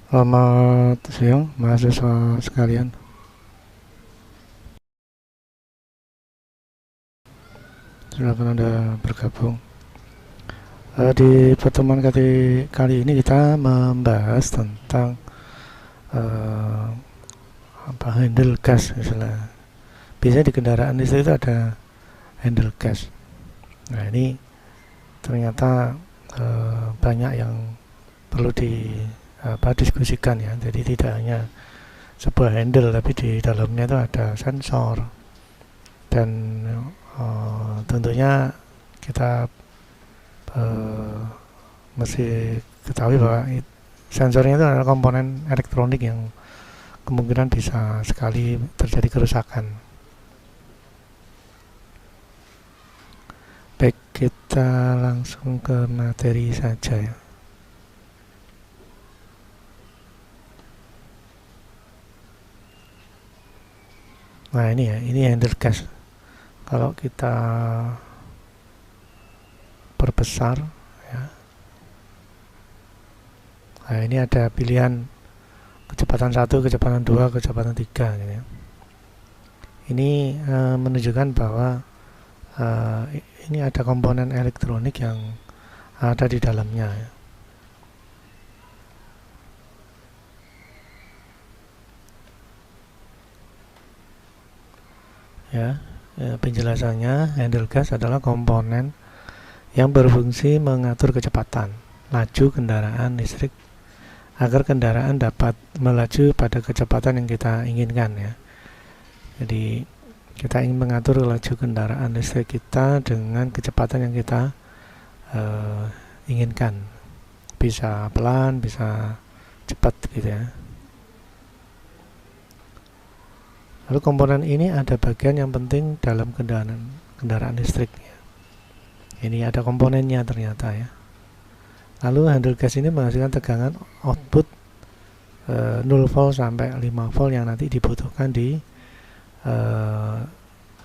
Selamat siang mahasiswa sekalian. Silakan Anda bergabung. Di pertemuan kali ini kita membahas tentang uh, handle gas misalnya. Biasanya di kendaraan listrik itu ada handle gas. Nah ini ternyata banyak yang perlu diskusikan ya. Jadi tidak hanya sebuah handle, tapi di dalamnya itu ada sensor dan tentunya kita mesti ketahui bahwa sensornya itu adalah komponen elektronik yang kemungkinan bisa sekali terjadi kerusakan. Baik, kita langsung ke materi saja ya. Nah ini ya, ini handle gas. Kalau kita perbesar ya. Nah ini ada pilihan kecepatan 1, kecepatan 2, kecepatan 3 gitu ya. Ini menunjukkan bahwa ini ada komponen elektronik yang ada di dalamnya ya. Penjelasannya, handle gas adalah komponen yang berfungsi mengatur kecepatan laju kendaraan listrik agar kendaraan dapat melaju pada kecepatan yang kita inginkan ya. Jadi kita ingin mengatur laju kendaraan listrik kita dengan kecepatan yang kita inginkan, bisa pelan, bisa cepat gitu ya. Lalu komponen ini ada bagian yang penting dalam kendaraan listrik ya. Ini ada komponennya ternyata ya. Lalu handle gas ini menghasilkan tegangan output 0 volt sampai 5 volt yang nanti dibutuhkan di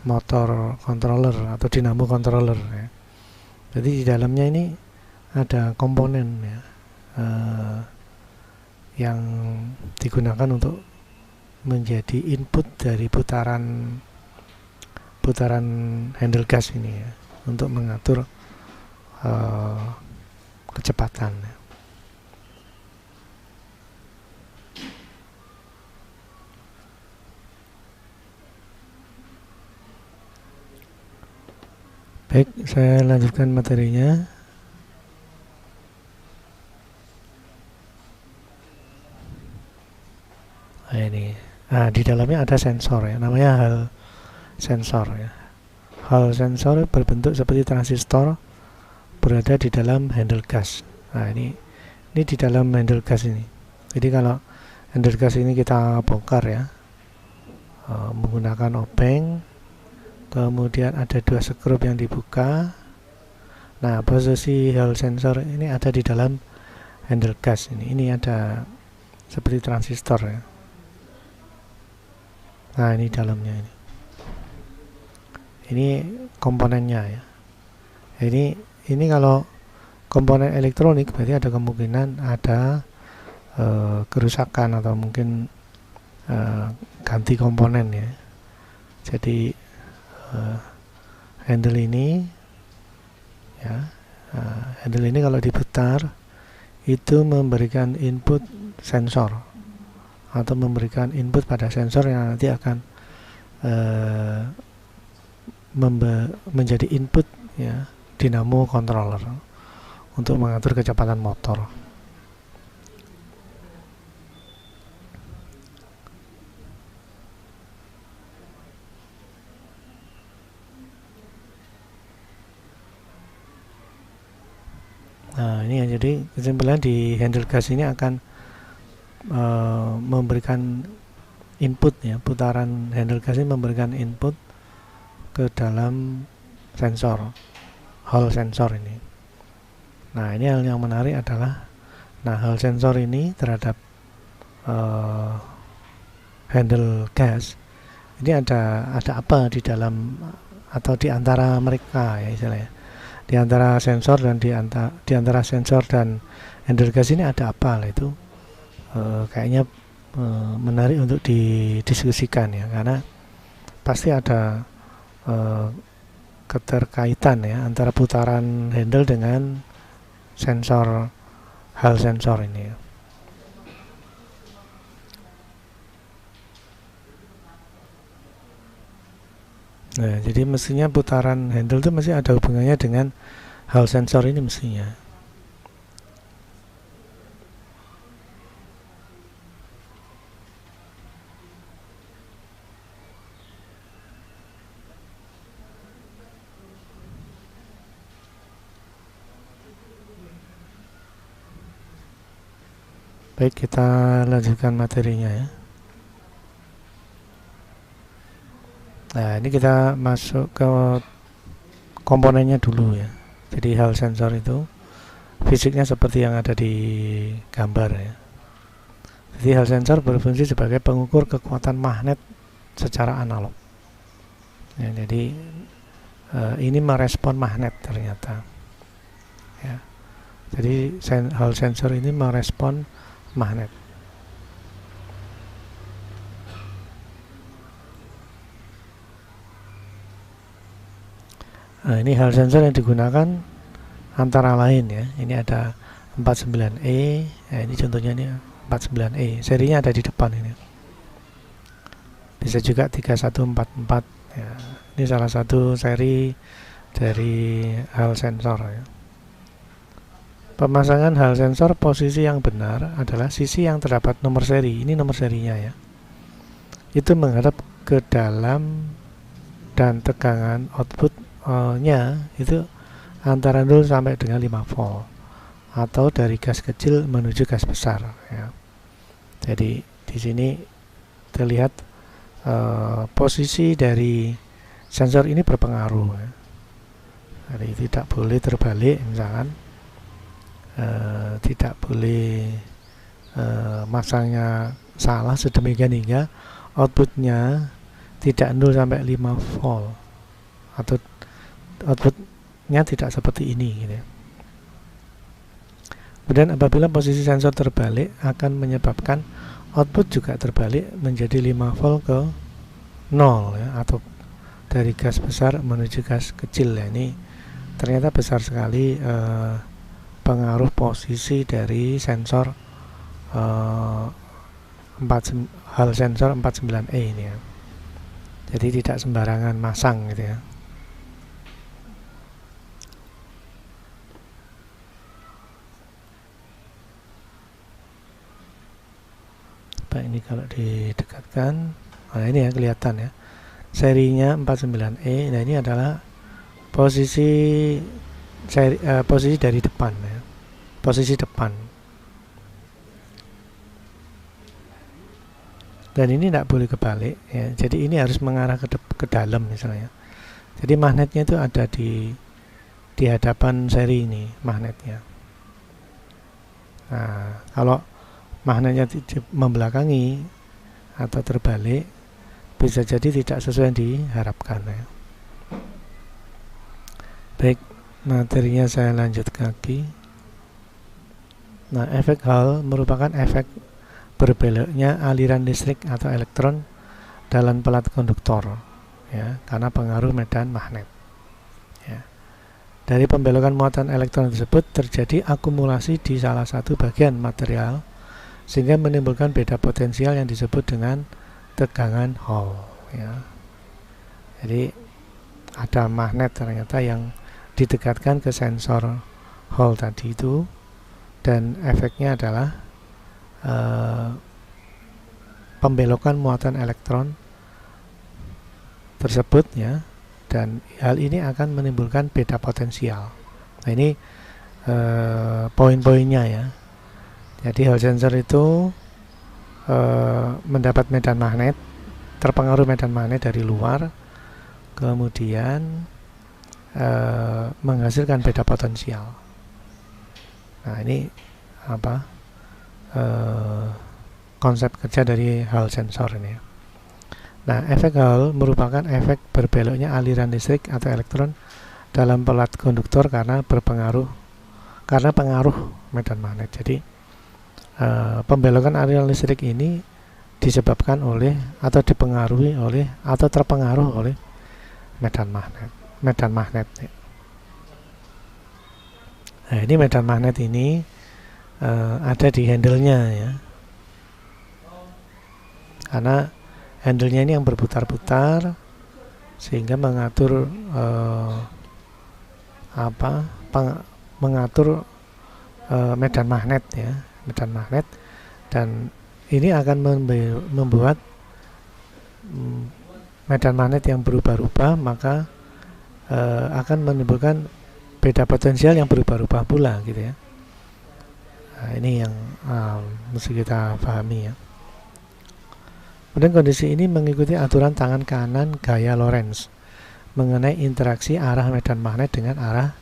motor controller atau dinamo controller ya. Jadi di dalamnya ini ada komponen ya, yang digunakan untuk menjadi input dari putaran handle gas ini ya, untuk mengatur kecepatan. Baik, saya lanjutkan materinya. Nah, di dalamnya ada sensor ya, namanya hal sensor ya. Hal sensor berbentuk seperti transistor berada di dalam handle gas. Nah, ini di dalam handle gas ini. Jadi kalau handle gas ini kita bongkar ya, menggunakan obeng, kemudian ada 2 skrup yang dibuka. Nah, posisi hal sensor ini ada di dalam handle gas ini. Ini ada seperti transistor ya. Nah, ini dalamnya ini. Ini komponennya ya. Ini kalau komponen elektronik berarti ada kemungkinan ada kerusakan atau mungkin ganti komponen ya. Jadi handle ini ya, handle ini kalau diputar itu memberikan input sensor atau memberikan input pada sensor yang nanti akan menjadi input ya, dinamo controller untuk mengatur kecepatan motor. Nah ini ya, jadi kesimpulan di handle gas ini akan memberikan input ya, putaran handle gas ini memberikan input ke dalam sensor, hall sensor ini. Nah ini hal yang menarik adalah, nah hall sensor ini terhadap handle gas ini ada apa di dalam atau di antara mereka ya istilahnya, di antara sensor dan di antara sensor dan handle gas ini ada apa lah itu. kayaknya menarik untuk didiskusikan ya, karena pasti ada keterkaitan ya antara putaran handle dengan sensor, hal sensor ini ya. Nah, jadi mestinya putaran handle itu masih ada hubungannya dengan hal sensor ini mestinya. Baik, kita lanjutkan materinya ya. Nah, ini kita masuk ke komponennya dulu ya. Jadi hal sensor itu fisiknya seperti yang ada di gambar ya. Jadi hal sensor berfungsi sebagai pengukur kekuatan magnet secara analog. Ya, jadi ini merespon magnet ternyata. Ya. Jadi hal sensor ini merespon magnet. Nah, ini hal sensor yang digunakan antara lain ya. Ini ada 49E. Nah, ini contohnya ini 49E. Serinya ada di depan ini. Bisa juga 3144 ya. Ini salah satu seri dari hal sensor ya. Pemasangan hal sensor posisi yang benar adalah sisi yang terdapat nomor seri. Ini nomor serinya ya. Itu menghadap ke dalam dan tegangan outputnya itu antara 0 sampai dengan 5 volt atau dari gas kecil menuju gas besar ya. Jadi di sini terlihat posisi dari sensor ini berpengaruh ya. Jadi tidak boleh terbalik misalkan, tidak boleh masangnya salah sedemikian hingga outputnya tidak 0 sampai 5 volt atau outputnya tidak seperti ini gitu ya. Kemudian apabila posisi sensor terbalik akan menyebabkan output juga terbalik menjadi 5 volt ke 0 ya, atau dari gas besar menuju gas kecil ya. Ini ternyata besar sekali pengaruh posisi dari sensor hal sensor 49E ini ya. Jadi tidak sembarangan masang gitu ya. Baik, ini kalau didekatkan, nah ini ya kelihatan ya. Serinya 49E. Nah, ini adalah posisi posisi dari depan ya. Posisi depan. Dan ini tidak boleh kebalik ya. Jadi ini harus mengarah ke dalam misalnya. Jadi magnetnya itu ada di hadapan seri ini magnetnya. Nah, kalau magnetnya membelakangi atau terbalik, bisa jadi tidak sesuai yang diharapkan ya. Baik, materinya saya lanjut lagi. Nah, efek Hall merupakan efek berbeloknya aliran listrik atau elektron dalam pelat konduktor ya, karena pengaruh medan magnet ya. Dari pembelokan muatan elektron tersebut terjadi akumulasi di salah satu bagian material sehingga menimbulkan beda potensial yang disebut dengan tegangan Hall ya. Jadi ada magnet ternyata yang didekatkan ke sensor Hall tadi itu, dan efeknya adalah pembelokan muatan elektron tersebut ya, dan hal ini akan menimbulkan beda potensial. Nah, ini poin-poinnya ya. Jadi hal sensor itu mendapat medan magnet, terpengaruh medan magnet dari luar, kemudian menghasilkan beda potensial. Nah, ini apa? Konsep kerja dari hal sensor ini. Nah, efek Hall merupakan efek berbeloknya aliran listrik atau elektron dalam pelat konduktor karena pengaruh medan magnet. Jadi pembelokan aliran listrik ini disebabkan oleh atau dipengaruhi oleh atau terpengaruh oleh medan magnet. Nah, ini medan magnet ini ada di handle-nya ya, karena handle-nya ini yang berputar-putar sehingga mengatur mengatur medan magnet ya, dan ini akan membuat medan magnet yang berubah-ubah, maka akan menimbulkan beda potensial yang berubah-ubah pula gitu ya. Nah, ini yang mesti kita pahami ya. Kemudian kondisi ini mengikuti aturan tangan kanan gaya Lorentz mengenai interaksi arah medan magnet dengan arah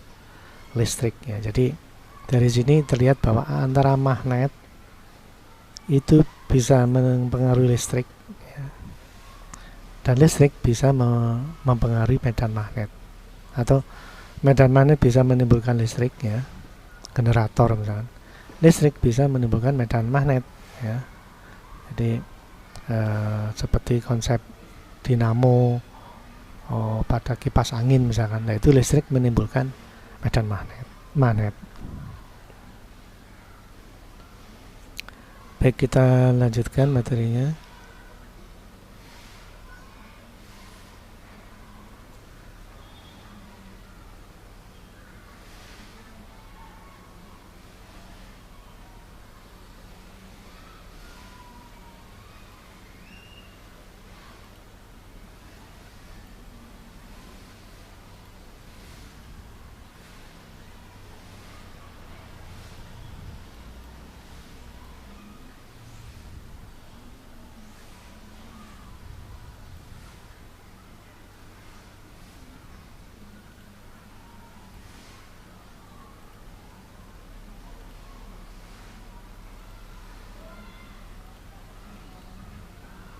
listrik ya. Jadi dari sini terlihat bahwa antara magnet itu bisa mempengaruhi listrik ya, dan listrik bisa mempengaruhi medan magnet, atau medan magnet bisa menimbulkan listrik ya, generator misalkan, listrik bisa menimbulkan medan magnet ya. Jadi seperti konsep dinamo pada kipas angin misalkan, nah itu listrik menimbulkan medan magnet. Baik, kita lanjutkan materinya.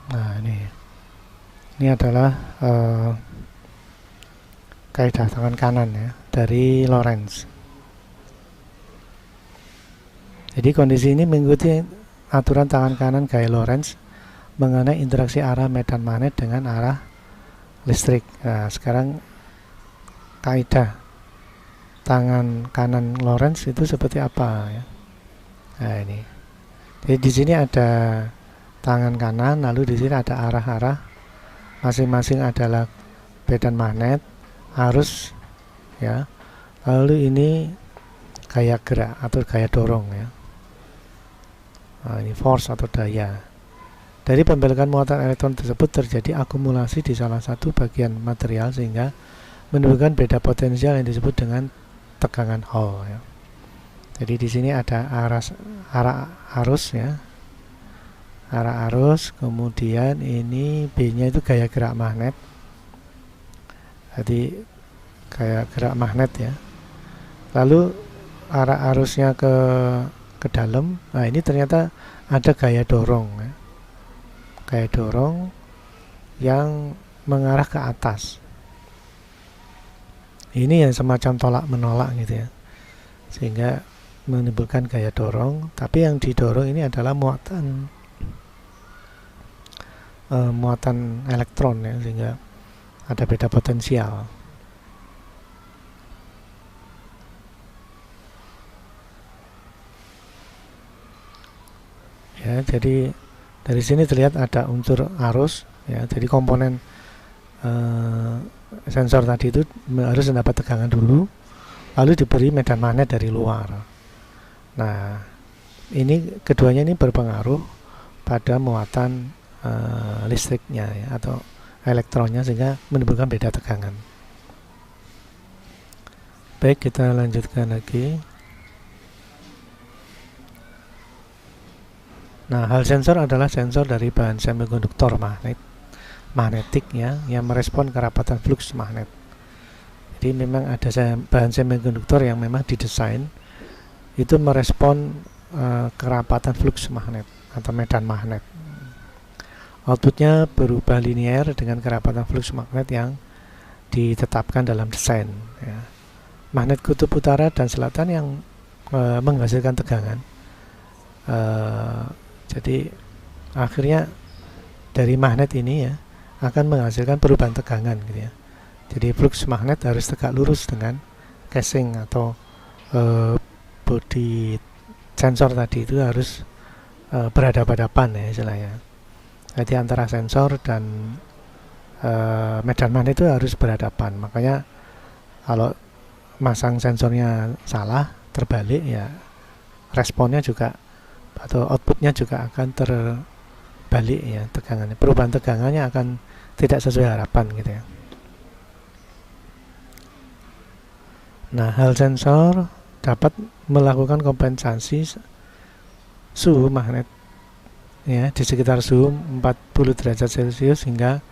Nah, ini adalah kaidah tangan kanan ya dari Lorentz. Jadi kondisi ini mengikuti aturan tangan kanan gaya Lorentz mengenai interaksi arah medan magnet dengan arah listrik. Nah, sekarang kaidah tangan kanan Lorentz itu seperti apa ya? Nah, ini. Jadi di sini ada tangan kanan, lalu di sini ada arah-arah, masing-masing adalah medan magnet, arus ya, lalu ini gaya gerak atau gaya dorong ya. Nah, ini force atau daya. Dari pembelokan muatan elektron tersebut terjadi akumulasi di salah satu bagian material sehingga menimbulkan beda potensial yang disebut dengan tegangan Hall ya. Jadi di sini ada arah arus ya, arah arus, kemudian ini B-nya itu gaya gerak magnet. Jadi gaya gerak magnet ya. Lalu arah arusnya ke dalam. Nah, ini ternyata ada gaya dorong ya. Gaya dorong yang mengarah ke atas. Ini yang semacam tolak menolak gitu ya. Sehingga menimbulkan gaya dorong, tapi yang didorong ini adalah muatan elektron ya, sehingga ada beda potensial. Ya, jadi dari sini terlihat ada unsur arus ya. Jadi komponen sensor tadi itu harus mendapat tegangan dulu, lalu diberi medan magnet dari luar. Nah, ini keduanya ini berpengaruh pada muatan listriknya ya, atau elektronnya, sehingga menimbulkan beda tegangan. Baik, kita lanjutkan lagi. Nah, hal sensor adalah sensor dari bahan semikonduktor magnetik ya, yang merespon kerapatan flux magnet. Jadi memang ada bahan semikonduktor yang memang didesain itu merespon kerapatan flux magnet atau medan magnet. Outputnya berubah linear dengan kerapatan flux magnet yang ditetapkan dalam desain ya. Magnet kutub utara dan selatan yang menghasilkan tegangan Jadi akhirnya dari magnet ini ya akan menghasilkan perubahan tegangan gitu ya. Jadi flux magnet harus tegak lurus dengan casing atau body sensor tadi itu harus berhadapan-hadapan ya istilahnya. Jadi antara sensor dan medan magnet itu harus berhadapan. Makanya kalau masang sensornya salah, terbalik ya responnya juga atau outputnya juga akan terbalik ya tegangannya. Perubahan tegangannya akan tidak sesuai harapan gitu ya. Nah, hal sensor dapat melakukan kompensasi suhu magnet ya di sekitar suhu 40 derajat Celcius hingga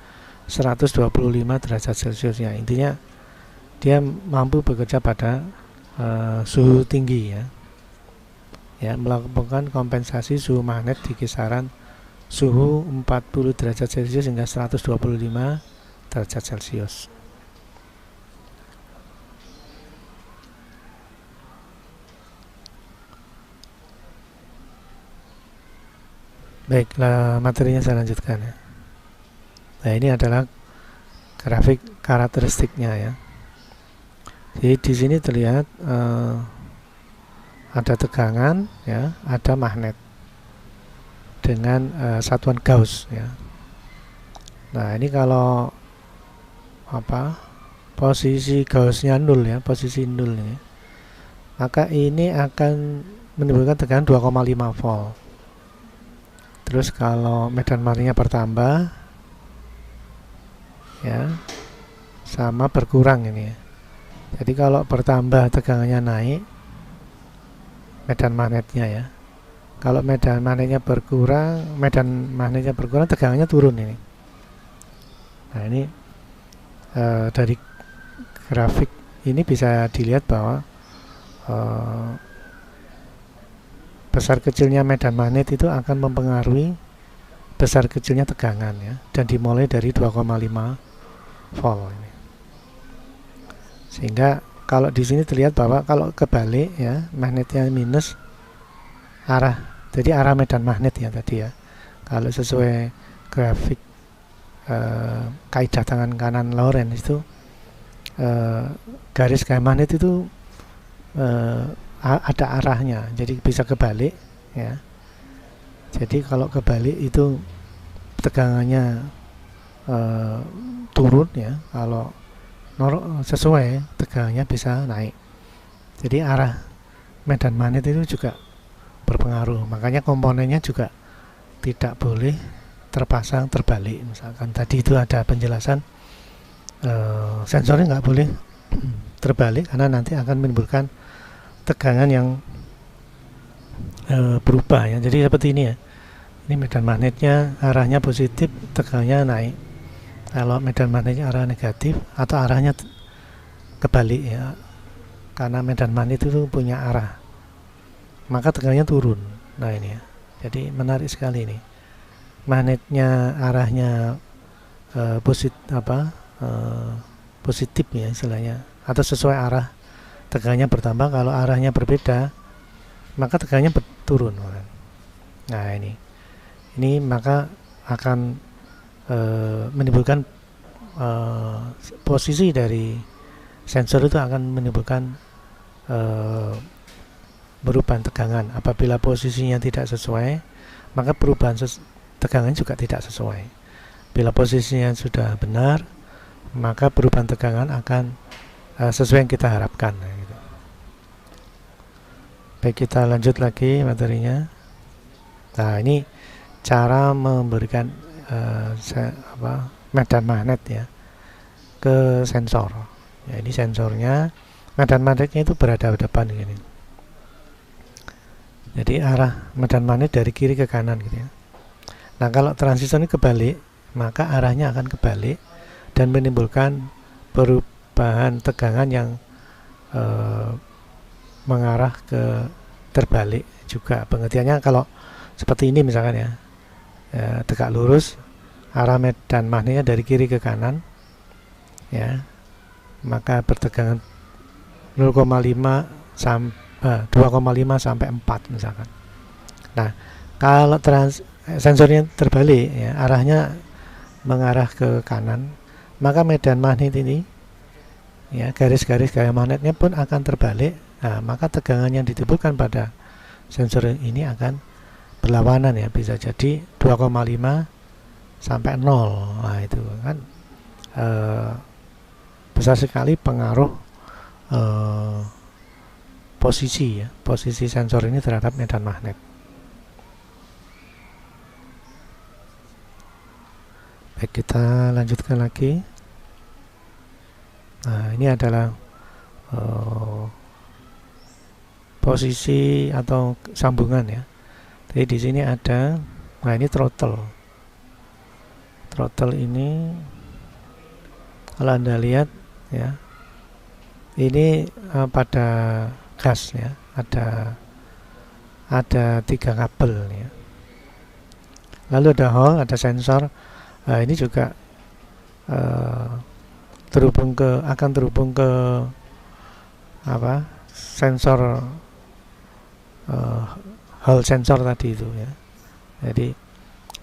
125 derajat Celcius ya. Intinya dia mampu bekerja pada suhu tinggi ya. Ya, melakukan kompensasi suhu magnet di kisaran suhu 40 derajat Celcius hingga 125 derajat Celcius. Baiklah, materinya saya lanjutkan ya. Nah, ini adalah grafik karakteristiknya ya. Jadi di sini terlihat ada tegangan ya, ada magnet dengan satuan Gauss ya. Nah, ini kalau posisi Gaussnya 0 ya, posisi 0 ini, maka ini akan menimbulkan tegangan 2,5 volt. Terus kalau medan magnetnya bertambah ya sama berkurang ini ya. Jadi kalau bertambah tegangannya naik medan magnetnya ya. Kalau medan magnetnya berkurang tegangannya turun ini. Nah, ini dari grafik ini bisa dilihat bahwa besar kecilnya medan magnet itu akan mempengaruhi besar kecilnya tegangan ya, dan dimulai dari 2,5 volt ini. Sehingga kalau di sini terlihat bahwa kalau kebalik ya, magnetnya minus jadi arah medan magnet ya tadi ya. Kalau sesuai grafik kaidah tangan kanan Lorentz itu garis gaya magnet itu ada arahnya, jadi bisa kebalik ya. Jadi kalau kebalik itu tegangannya turun ya, kalau sesuai tegangannya bisa naik. Jadi arah medan magnet itu juga berpengaruh, makanya komponennya juga tidak boleh terpasang terbalik. Misalkan tadi itu ada penjelasan sensornya nggak boleh terbalik karena nanti akan menimbulkan tegangan yang berubah ya. Jadi seperti ini ya, ini medan magnetnya arahnya positif, tegangannya naik. Kalau medan magnetnya arah negatif atau arahnya kebalik ya, karena medan magnet itu punya arah, maka tegangannya turun. Nah ini ya, jadi menarik sekali ini. Magnetnya arahnya positif ya istilahnya, atau sesuai arah, tegangannya bertambah. Kalau arahnya berbeda maka tegangannya turun. Nah ini maka akan menimbulkan posisi dari sensor itu akan menimbulkan perubahan tegangan. Apabila posisinya tidak sesuai, maka perubahan tegangan juga tidak sesuai. Bila posisinya sudah benar, maka perubahan tegangan akan sesuai yang kita harapkan gitu. Baik, kita lanjut lagi materinya. Nah, ini cara memberikan medan magnet ya ke sensor ya. Ini sensornya, medan magnetnya itu berhadapan gini. Jadi arah medan magnet dari kiri ke kanan gitu ya. Nah, kalau transistor ini kebalik, maka arahnya akan kebalik dan menimbulkan perubahan tegangan yang mengarah ke terbalik juga. Pengertiannya kalau seperti ini misalkan ya, tegak lurus, arah medan magnetnya dari kiri ke kanan ya, maka bertegangan 2,5 sampai 4 misalkan. Nah, kalau sensornya terbalik ya, arahnya mengarah ke kanan, maka medan magnet ini ya, garis-garis gaya magnetnya pun akan terbalik. Nah, maka tegangan yang ditimbulkan pada sensor ini akan berlawanan ya, bisa jadi 2,5 sampai 0. Nah, itu kan besar sekali pengaruh posisi sensor ini terhadap medan magnet. Baik, kita lanjutkan lagi. Nah, ini adalah posisi atau sambungan ya. Jadi di sini ada, nah ini throttle. Throttle ini kalau Anda lihat ya, ini pada gas ya, ada 3 kabel ya. Lalu ada hall, ada sensor. Nah, ini juga akan terhubung ke sensor, hall sensor tadi itu ya. Jadi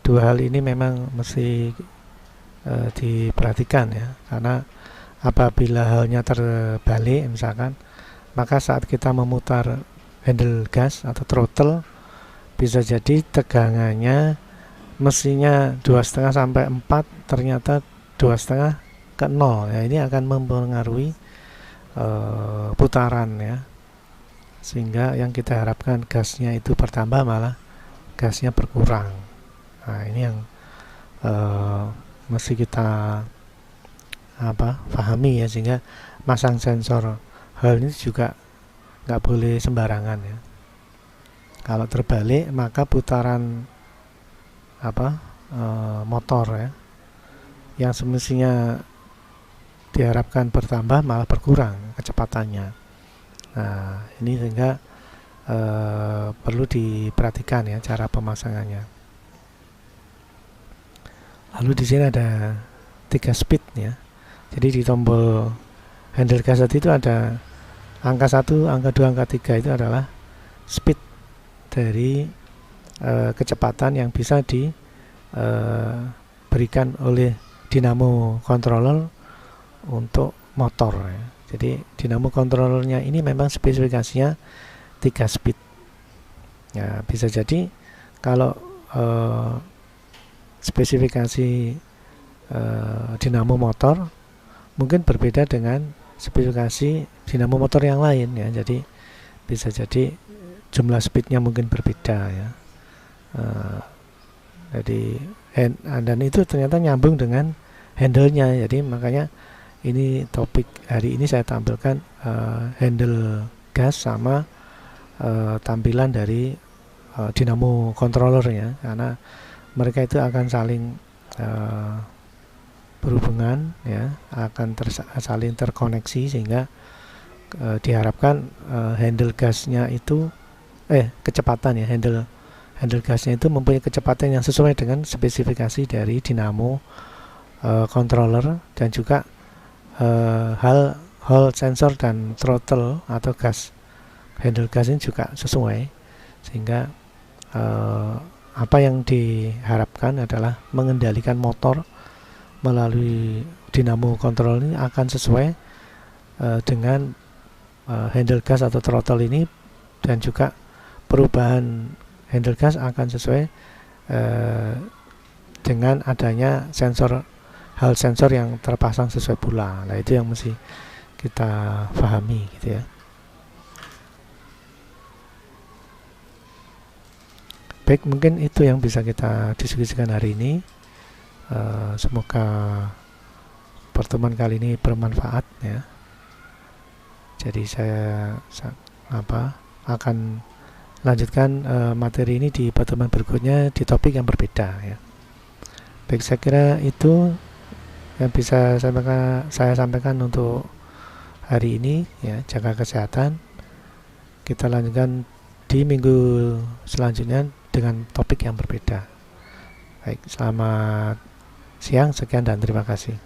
dua hal ini memang mesti diperhatikan ya, karena apabila halnya terbalik misalkan, maka saat kita memutar handle gas atau throttle, bisa jadi tegangannya mestinya 2,5 sampai 4, ternyata 2,5 ke 0 ya. Ini akan mempengaruhi putaran ya, sehingga yang kita harapkan gasnya itu bertambah, malah gasnya berkurang. Nah, ini yang mesti kita pahami ya, sehingga masang sensor hal ini juga nggak boleh sembarangan ya. Kalau terbalik, maka putaran motor ya, yang semestinya diharapkan bertambah malah berkurang kecepatannya. Nah, ini sehingga perlu diperhatikan ya cara pemasangannya. Lalu di sini ada 3 speed ya. Jadi di tombol handle gas tadi itu ada angka 1, angka 2, angka 3 itu adalah speed dari kecepatan yang bisa diberikan oleh dinamo controller untuk motor ya. Jadi dinamo controllernya ini memang spesifikasinya 3 speed ya. Bisa jadi kalau spesifikasi dinamo motor mungkin berbeda dengan spesifikasi dinamo motor yang lain ya. Jadi bisa jadi jumlah speednya mungkin berbeda ya. Dan itu ternyata nyambung dengan handle-nya. Jadi makanya ini topik hari ini saya tampilkan handle gas sama tampilan dari dinamo controllernya, karena mereka itu akan saling berhubungan ya, akan saling terkoneksi, sehingga diharapkan handle gasnya itu kecepatan ya, handle gasnya itu mempunyai kecepatan yang sesuai dengan spesifikasi dari dinamo controller, dan juga hall sensor dan throttle atau gas handle gas ini juga sesuai, sehingga apa yang diharapkan adalah mengendalikan motor melalui dinamo control ini akan sesuai dengan handle gas atau throttle ini, dan juga perubahan handle gas akan sesuai dengan adanya hal sensor yang terpasang sesuai pula. Nah, itu yang mesti kita pahami gitu ya. Baik, mungkin itu yang bisa kita diskusikan hari ini. Semoga pertemuan kali ini bermanfaat ya. Jadi saya akan lanjutkan materi ini di pertemuan berikutnya di topik yang berbeda ya. Baik, saya kira itu yang bisa saya sampaikan untuk hari ini ya. Jaga kesehatan. Kita lanjutkan di minggu selanjutnya dengan topik yang berbeda. Baik, selamat siang, sekian dan terima kasih.